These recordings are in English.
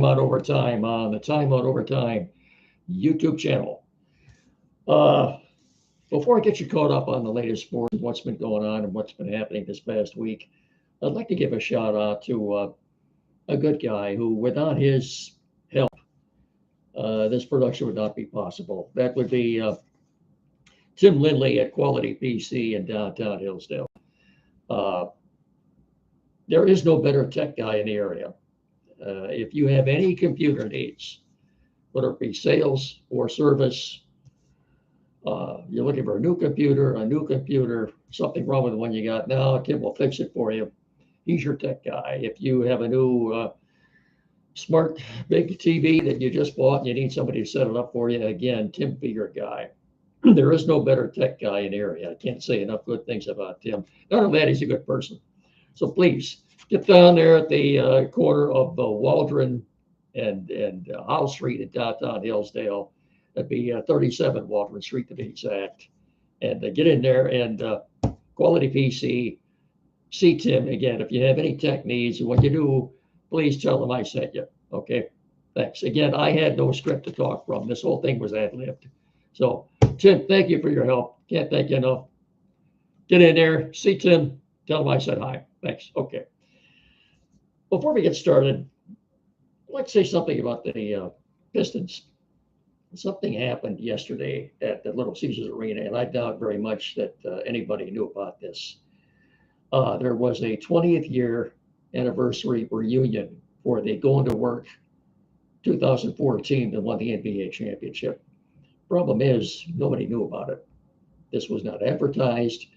Out Overtime on the Time Out Overtime YouTube channel. Uh, Before I get you caught up on the latest sports and what's been going on and what's been happening this past week, I'd like to give a shout out to a good guy who, without his help, this production would not be possible. That would be Tim Lindley at Quality PC in downtown Hillsdale. Uh, there is no better tech guy in the area. If you have any computer needs, whether it be sales or service, you're looking for a new computer, something wrong with the one you got now, Tim will fix it for you. He's your tech guy. If you have a new smart big TV that you just bought and you need somebody to set it up for you, again, Tim be your guy. There is no better tech guy in the area. I can't say enough good things about Tim. Not only that, he's a good person. So please get down there at the corner of Waldron and House Street in downtown Hillsdale. That'd be 37 Waldron Street to be exact. And get in there and Quality PC. See Tim again. If you have any tech needs, what you do, please tell them I sent you. Okay. Thanks. Again, I had no script to talk from. This whole thing was ad-libbed. So, Tim, thank you for your help. Can't thank you enough. Get in there. See Tim. Tell him I said hi. Thanks. Okay. Before we get started, I'd like to say something about the Pistons. Something happened yesterday at the Little Caesars Arena, and I doubt very much that anybody knew about this. There was a 20th year anniversary reunion for the Going to Work 2014 that won the NBA championship. Problem is, nobody knew about it. This was not advertised.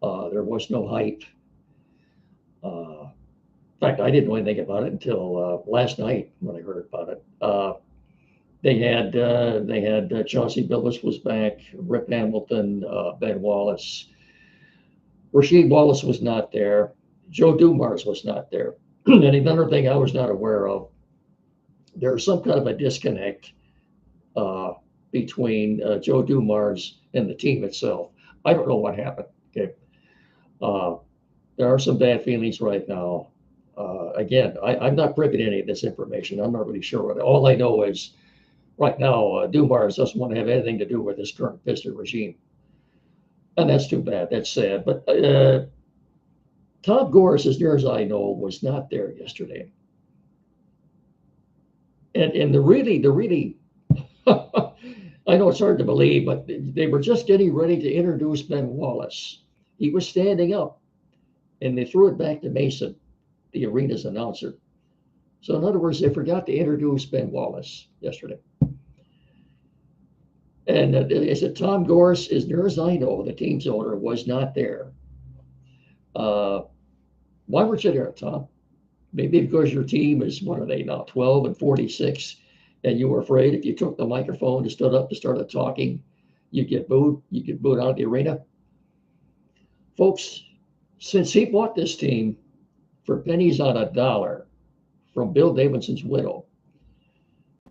There was no hype. In fact, I didn't know anything about it until last night when I heard about it. They had Chauncey Billups was back, Rip Hamilton, Ben Wallace. Rasheed Wallace was not there. Joe Dumars was not there. And another thing I was not aware of, there's some kind of a disconnect between Joe Dumars and the team itself. I don't know what happened. Okay, there are some bad feelings right now. Again, I'm not privy to any of this information. I'm not really sure what. All I know is right now, Dumars doesn't want to have anything to do with this current Piston regime. And that's too bad. That's sad. But Tom Gores, as near as I know, was not there yesterday. And the really, I know it's hard to believe, but they were just getting ready to introduce Ben Wallace. He was standing up, and they threw it back to Mason, the arena's announcer. So in other words, they forgot to introduce Ben Wallace yesterday. And I said, Tom Gores, as near as I know, the team's owner, was not there. Why weren't you there, Tom? Maybe because your team is, what are they now, 12 and 46, and you were afraid if you took the microphone and stood up and started talking, you'd get booed. You get booed out of the arena. Folks, since he bought this team for pennies on a dollar from Bill Davidson's widow,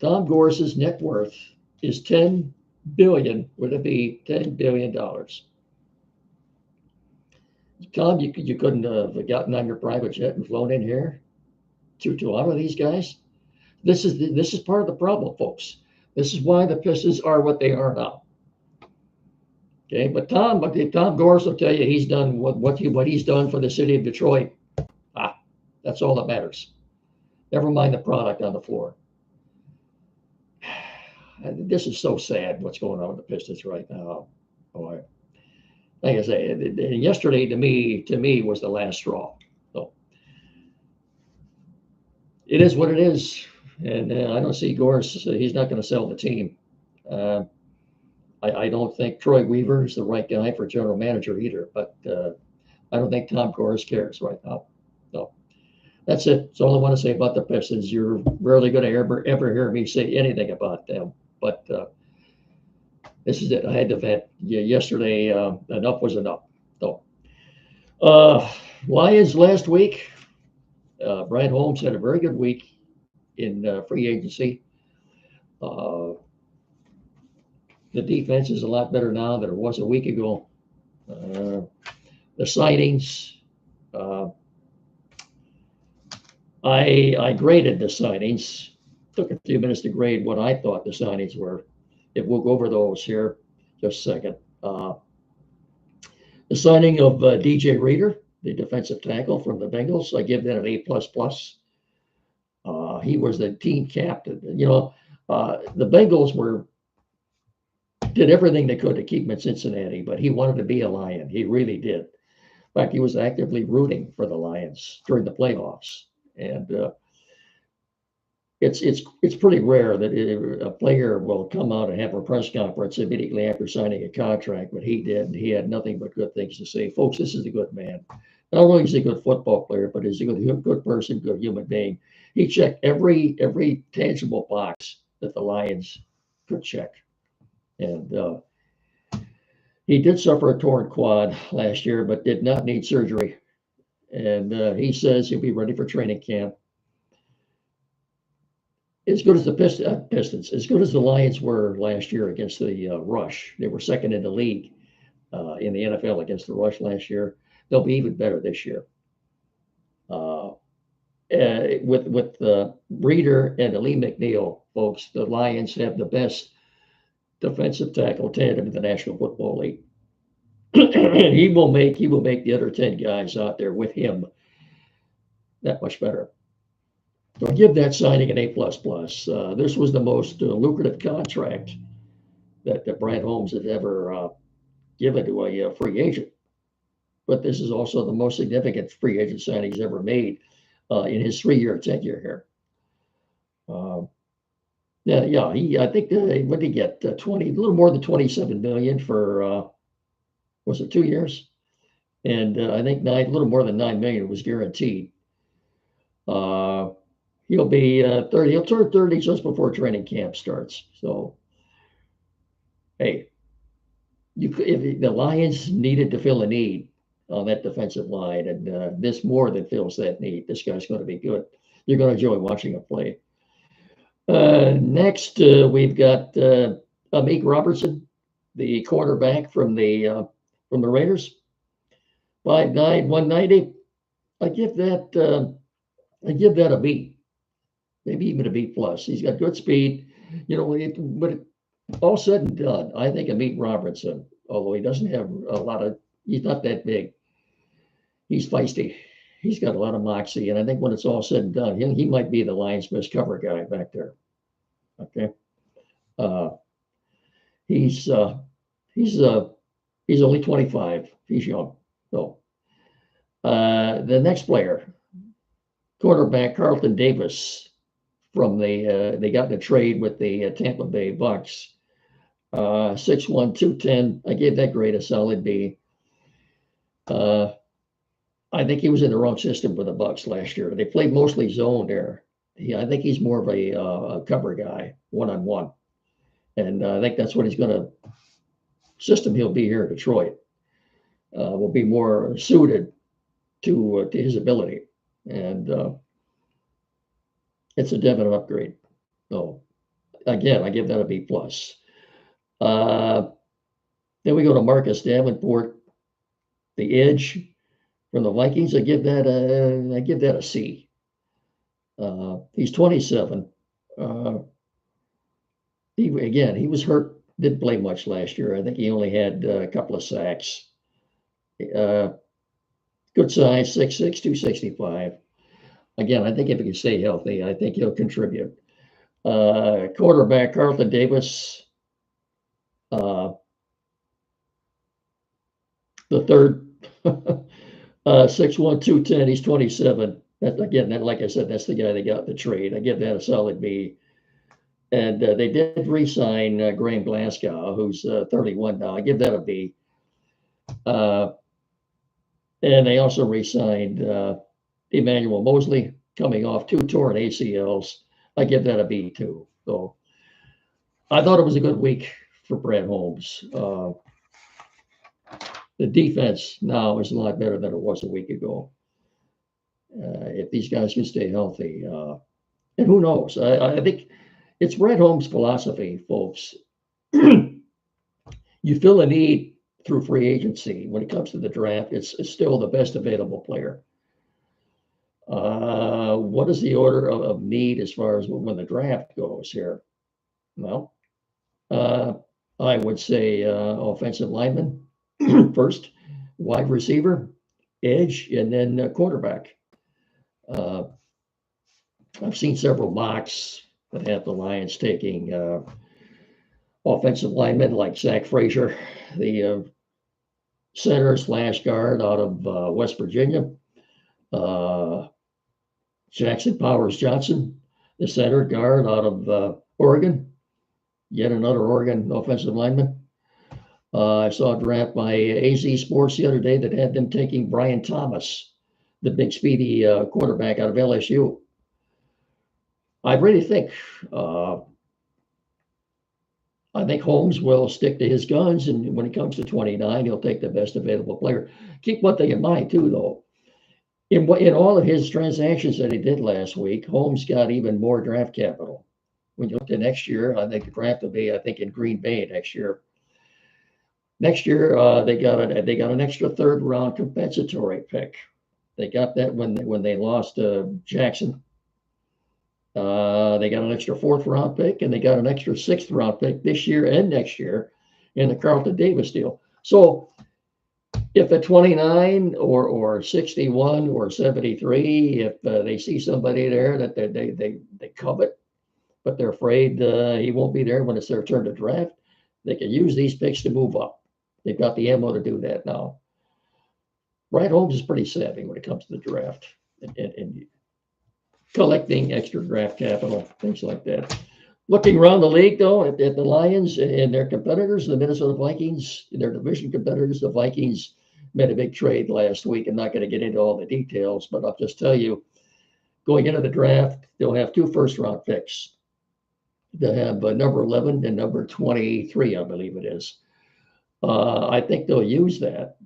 Tom Gores' net worth is $10 billion, would it be $10 billion? Tom, you couldn't have gotten on your private jet and flown in here to honor these guys. This is part of the problem, folks. This is why the Pistons are what they are now. Okay, but Tom Gores will tell you he's done what he's done for the city of Detroit. That's all that matters. Never mind the product on the floor. This is so sad what's going on with the Pistons right now. Boy, like I say, yesterday to me was the last straw. So it is what it is, and I don't see Gores. He's not going to sell the team. I don't think Troy Weaver is the right guy for general manager either. But I don't think Tom Gores cares right now. So that's it. That's all I want to say about the Pistons. You're rarely going to ever hear me say anything about them. But this is it. I had to vent. Yesterday, enough was enough. So, Lions last week. Brian Holmes had a very good week in free agency. The defense is a lot better now than it was a week ago. The signings. I graded the signings. took a few minutes to grade what I thought the signings were. If we'll go over those here just a second. The signing of DJ Reader, the defensive tackle from the Bengals, I give that an A plus plus. He was the team captain. The Bengals did everything they could to keep him in Cincinnati, but he wanted to be a Lion. He really did. In fact, he was actively rooting for the Lions during the playoffs, and it's pretty rare that a player will come out and have a press conference immediately after signing a contract, but he did. He had nothing but good things to say. Folks, this is a good man. Not only is he a good football player, but he's a good person, good human being. He checked every tangible box that the Lions could check. And he did suffer a torn quad last year, but did not need surgery. And he says he'll be ready for training camp. As good as the Pistons, as good as the Lions were last year against the rush, they were second in the league in the NFL against the rush last year. They'll be even better this year. With Reader and Lee McNeil, folks, the Lions have the best defensive tackle tandem in the National Football League. he will make the other 10 guys out there with him that much better. So I give that signing an A plus plus. This was the most lucrative contract that Brad Holmes has ever given to a free agent. But this is also the most significant free agent signing he's ever made in his 3-year tenure here. I think what did he get? A little more than 27 million for was it 2 years? And I think a little more than 9 million was guaranteed. He'll be 30. He'll turn 30 just before training camp starts. So, hey, if the Lions needed to fill a need on that defensive line, and this more than fills that need. This guy's going to be good. You're going to enjoy watching him play. Next, we've got Amik Robertson, the quarterback from the Raiders. 5'9", 190. I give that a B. Maybe even a B plus. He's got good speed, but all said and done, I think Amik Robertson, although he doesn't have he's not that big. He's feisty. He's got a lot of moxie, and I think when it's all said and done, he might be the Lions' best cover guy back there. Okay, he's only 25. He's young. So the next player, quarterback Carlton Davis. They got in a trade with the Tampa Bay Bucks. 6'1", 210. I gave that grade a solid B. I think he was in the wrong system for the Bucks last year. They played mostly zone there. I think he's more of a cover guy, one-on-one. And I think that's what system he'll be here in Detroit. Will be more suited to his ability. And it's a definite upgrade. So again, I give that a B plus. Then we go to Marcus Davenport, the edge from the Vikings. I give that a C. He's 27. He was hurt, didn't play much last year. I think he only had a couple of sacks. Good size, 6'6", 265. Again, I think if he can stay healthy, I think he'll contribute. Quarterback Carlton Davis, the third, 6'1", 210. He's 27. Like I said, that's the guy they got in the trade. I give that a solid B. And they did re-sign Graham Glasgow, who's 31 now. I give that a B. And they also re-signed Emmanuel Mosley, coming off 2 torn ACLs. I give that a B too. So I thought it was a good week for Brad Holmes. The defense now is a lot better than it was a week ago. If these guys can stay healthy, and who knows? I think it's Brad Holmes' philosophy, folks. You fill a need through free agency. When it comes to the draft, it's still the best available player. What is the order of need as far as when the draft goes here? Well, uh, I would say offensive lineman first, wide receiver, edge, and then quarterback. Uh, I've seen several mocks that have the Lions taking offensive linemen like Zach Frazier, the center slash guard out of West Virginia, uh, Jackson Powers Johnson, the center guard out of Oregon, yet another Oregon offensive lineman. I saw a draft by AZ Sports the other day that had them taking Brian Thomas, the big speedy quarterback out of LSU. I really think uh, I think Holmes will stick to his guns, and when it comes to 29, he'll take the best available player. Keep one thing in mind too, though. In all of his transactions that he did last week, Holmes got even more draft capital. When you look to next year, I think the draft will be, I think, in Green Bay next year. Next year, they got an extra third round compensatory pick. They got that when they lost Jackson. They got an extra fourth round pick, and they got an extra sixth round pick this year and next year in the Carlton Davis deal. So if at 29 or 61 or 73, if they see somebody there that they covet, but they're afraid he won't be there when it's their turn to draft, they can use these picks to move up. They've got the ammo to do that now. Brian Holmes is pretty savvy when it comes to the draft and collecting extra draft capital, things like that. Looking around the league, though, at the Lions and their competitors, the Minnesota Vikings, their division competitors, the Vikings made a big trade last week. I'm not going to get into all the details, but I'll just tell you, going into the draft, they'll have 2 first-round picks. They'll have number 11 and number 23, I believe it is. I think they'll use that.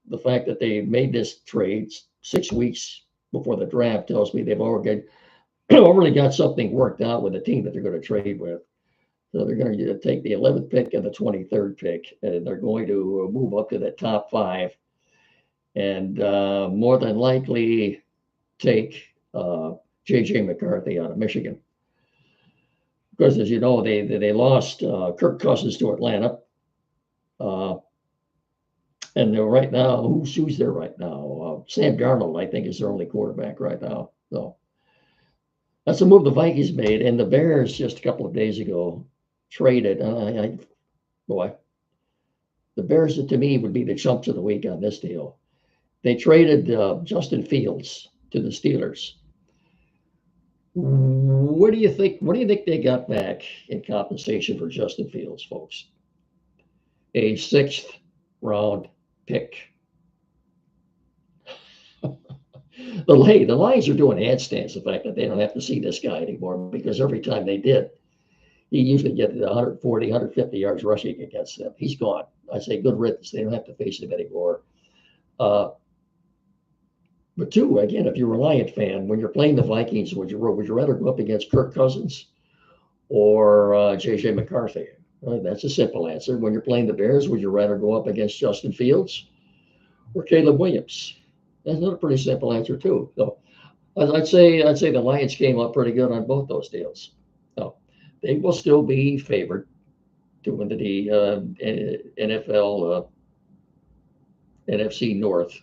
The fact that they made this trade 6 weeks before the draft tells me they've already got something worked out with the team that they're going to trade with. So they're going to take the 11th pick and the 23rd pick, and they're going to move up to the top 5, and more than likely take J.J. McCarthy out of Michigan. Because, as you know, they lost Kirk Cousins to Atlanta. And right now, who's there right now? Sam Darnold, I think, is their only quarterback right now. So that's a move the Vikings made. And the Bears just a couple of days ago traded. Boy, the Bears, to me, would be the chumps of the week on this deal. They traded Justin Fields to the Steelers. What do you think? What do you think they got back in compensation for Justin Fields, folks? A 6th round pick. The Lions are doing handstands, the fact that they don't have to see this guy anymore, because every time they did, he usually get 140, 150 yards rushing against them. He's gone. I say good riddance. They don't have to face him anymore. But two, again, if you're a Lion fan, when you're playing the Vikings, would you rather go up against Kirk Cousins or J.J. McCarthy? Well, that's a simple answer. When you're playing the Bears, would you rather go up against Justin Fields or Caleb Williams? That's another pretty simple answer too. So I'd say the Lions came up pretty good on both those deals. So they will still be favored to win the NFL NFC North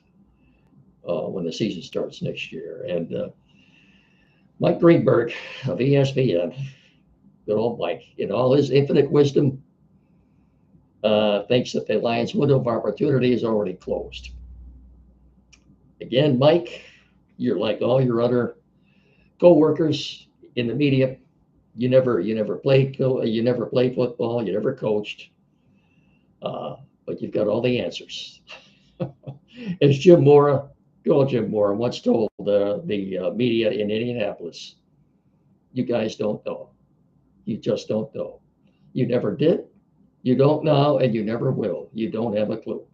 when the season starts next year. And Mike Greenberg of ESPN, good old Mike, in all his infinite wisdom, thinks that the Lions' window of opportunity is already closed. Again, Mike, you're like all your other co-workers in the media. You never played football. You never coached, but you've got all the answers. As Jim Mora, Jim Mora, once told the media in Indianapolis, you guys don't know. You just don't know. You never did. You don't now, and you never will. You don't have a clue.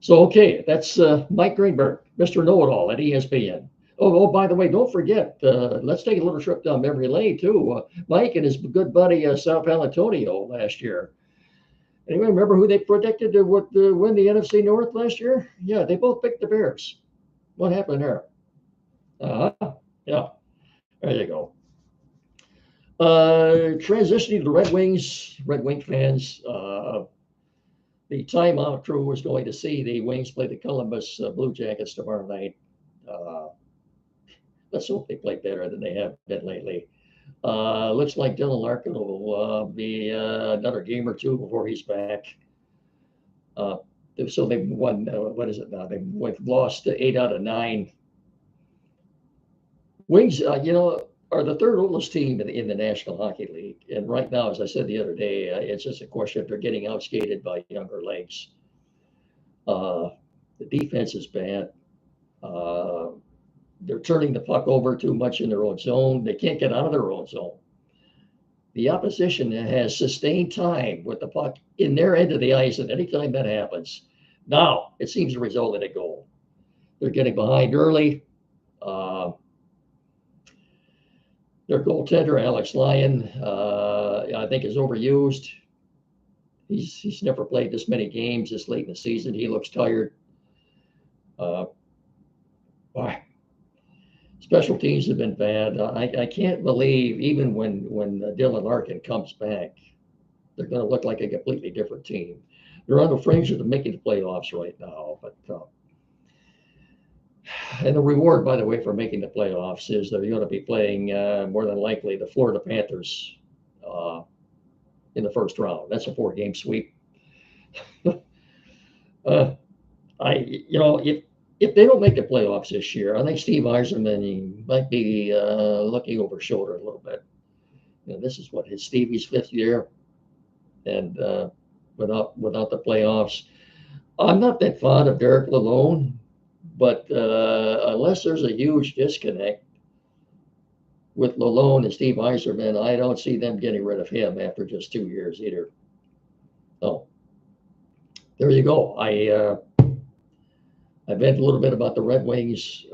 So, okay, that's Mike Greenberg, Mr. Know-It-All at ESPN. Oh, by the way, don't forget, let's take a little trip down memory lane, too. Mike and his good buddy, Sal Palantonio, last year. Anybody remember who they predicted to win the NFC North last year? Yeah, they both picked the Bears. What happened there? Uh-huh. Yeah, there you go. Transitioning to the Red Wings, Red Wing fans. The timeout crew was going to see the Wings play the Columbus Blue Jackets tomorrow night. Uh, let's hope they play better than they have been lately. Looks like Dylan Larkin will be another game or two before he's back. Uh, so they've won, what is it now? They've lost 8 out of 9. Wings, are the third oldest team in the National Hockey League. And right now, as I said the other day, it's just a question if they're getting outskated by younger legs. Uh, the defense is bad. Uh, they're turning the puck over too much in their own zone. They can't get out of their own zone. The opposition has sustained time with the puck in their end of the ice, and anytime that happens, now it seems to result in a goal. They're getting behind early. Uh, their goaltender, Alex Lyon, I think is overused. He's never played this many games this late in the season. He looks tired. Uh, Special teams have been bad. I can't believe even when Dylan Larkin comes back, they're going to look like a completely different team. They're on the fringe of making the playoffs right now, but and the reward, by the way, for making the playoffs is they're going to be playing more than likely the Florida Panthers in the first round. That's a 4-game sweep. If they don't make the playoffs this year, I think Steve Yzerman, he might be looking over his shoulder a little bit. This is what Stevie's 5th year, and without the playoffs, I'm not that fond of Derek Lalonde, but unless there's a huge disconnect with Lalonde and Steve Yzerman, I don't see them getting rid of him after just 2 years either. So there you go. I've read a little bit about the Red Wings.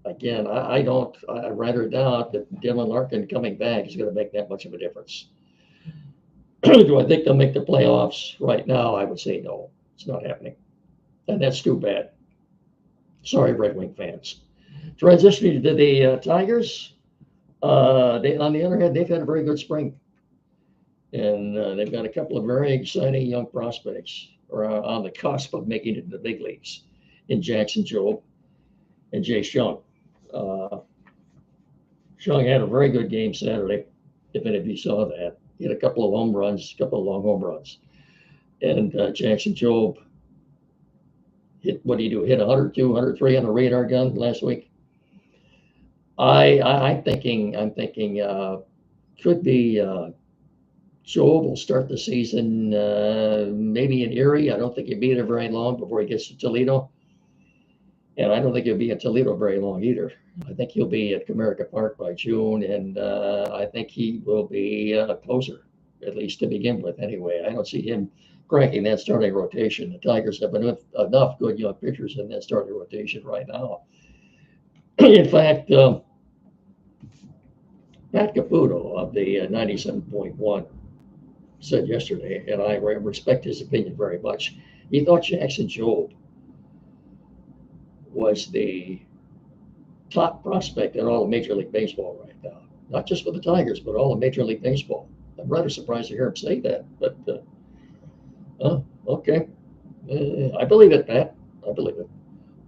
Again, I rather doubt that Dylan Larkin coming back is going to make that much of a difference. Do I think they'll make the playoffs right now? I would say no. It's not happening. And that's too bad. Sorry, Red Wing fans. Transitioning to the Tigers, on the other hand, they've had a very good spring. And they've got a couple of very exciting young prospects on the cusp of making it to the big leagues in Jackson Jobe and Jay Shung. Shung had a very good game Saturday, if any of you saw that. He had a couple of home runs, a couple of long home runs. And Jackson Jobe hit 102, 103 on the radar gun last week. I'm thinking could be Jobe will start the season maybe in Erie. I don't think he'll be there very long before he gets to Toledo. And I don't think he'll be in Toledo very long either. I think he'll be at Comerica Park by June, and I think he will be a closer, at least to begin with anyway. I don't see him cracking that starting rotation. The Tigers have enough good young pitchers in that starting rotation right now. In fact, Pat Caputo of the 97.1 said yesterday, and I respect his opinion very much, he thought Jackson Jobe was the top prospect in all of Major League Baseball right now. Not just for the Tigers, but all of Major League Baseball. I'm rather surprised to hear him say that, but okay. I believe it, Pat. I believe it.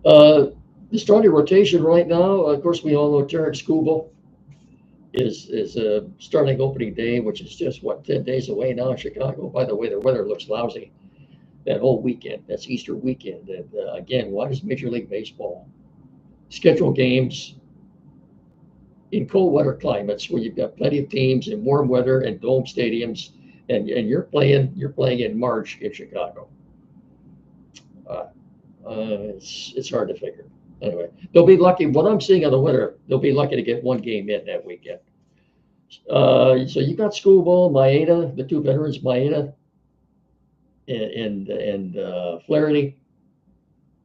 The starting rotation right now, of course, we all know Tarek Skubal is starting opening day, which is just 10 days away now in Chicago. By the way, the weather looks lousy that whole weekend. That's Easter weekend. And again, why does Major League Baseball schedule games in cold weather climates where you've got plenty of teams in warm weather and dome stadiums, and you're playing in March in Chicago? It's hard to figure. Anyway, they'll be lucky. What I'm seeing on the weather, they'll be lucky to get one game in that weekend. So you got Skubal, Maeda, the two veterans, Maeda and Flaherty,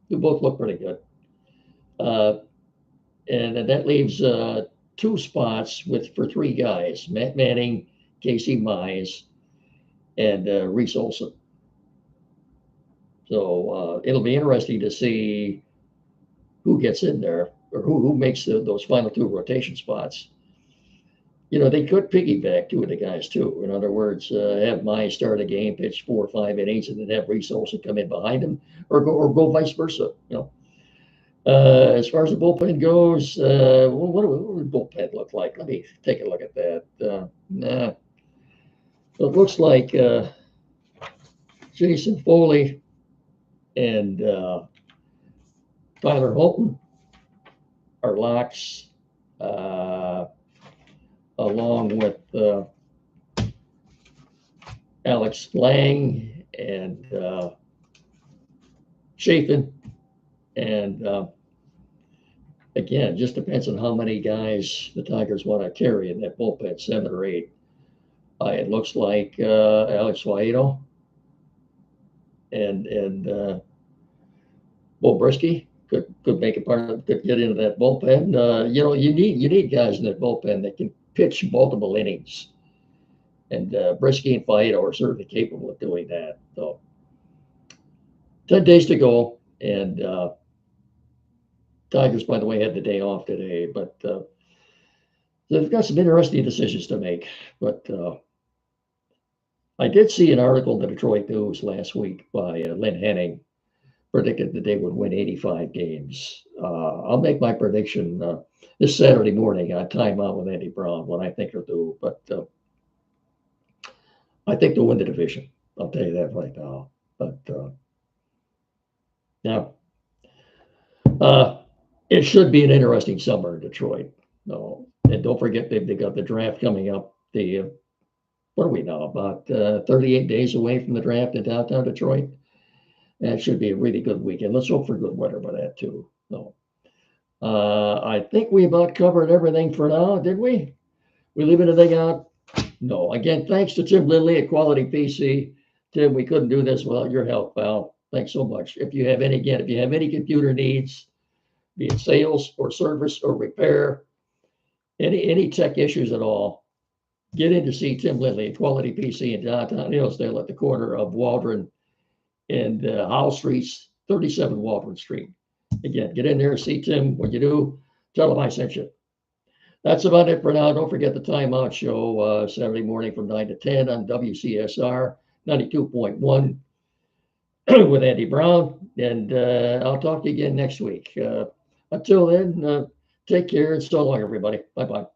who both look pretty good. And that leaves 2 spots for 3 guys: Matt Manning, Casey Mize, and Reese Olson. So it'll be interesting to see who gets in there or who makes those final two rotation spots. They could piggyback two of the guys too. In other words, have Mai start a game, pitch 4 or 5 innings, and then have Reese Olson come in behind him, or go vice versa. As far as the bullpen goes, what would the bullpen look like? Let me take a look at that. Nah, it looks like Jason Foley and Tyler Holton are locks, along with Alex Lang and Chafin. And again, just depends on how many guys the Tigers want to carry in that bullpen, 7 or 8. It looks like Alex Faedo and Bo Brisky could make a part of, could get into that bullpen. You need guys in that bullpen that can pitch multiple innings, and Brisky and Faedo are certainly capable of doing that. So 10 days to go, and Tigers, by the way, had the day off today, but they've got some interesting decisions to make. But I did see an article in the Detroit News last week by Lynn Henning, predicted that they would win 85 games. I'll make my prediction this Saturday morning on Time Out with Andy Brown, what I think they'll do. But I think they'll win the division. I'll tell you that right now. But now, it should be an interesting summer in Detroit. No, and don't forget they've got the draft coming up. What are we now, about 38 days away from the draft in downtown Detroit? That should be a really good weekend. Let's hope for good weather by that too. So I think we about covered everything for now, did we? We leave anything out? No. Again, thanks to Tim Lindley at Quality PC. Tim, we couldn't do this without your help, pal. Thanks so much. If you have any computer needs, be it sales or service or repair, any tech issues at all, get in to see Tim Lindley at Quality PC in downtown Hillsdale at the corner of Waldron and Howell Streets, 37 Waldron Street. Again, get in there, see Tim. When you do, tell him I sent you. That's about it for now. Don't forget the Time Out show Saturday morning from 9 to 10 on WCSR 92.1 with Andy Brown. And I'll talk to you again next week. Until then, take care and so long, everybody. Bye-bye.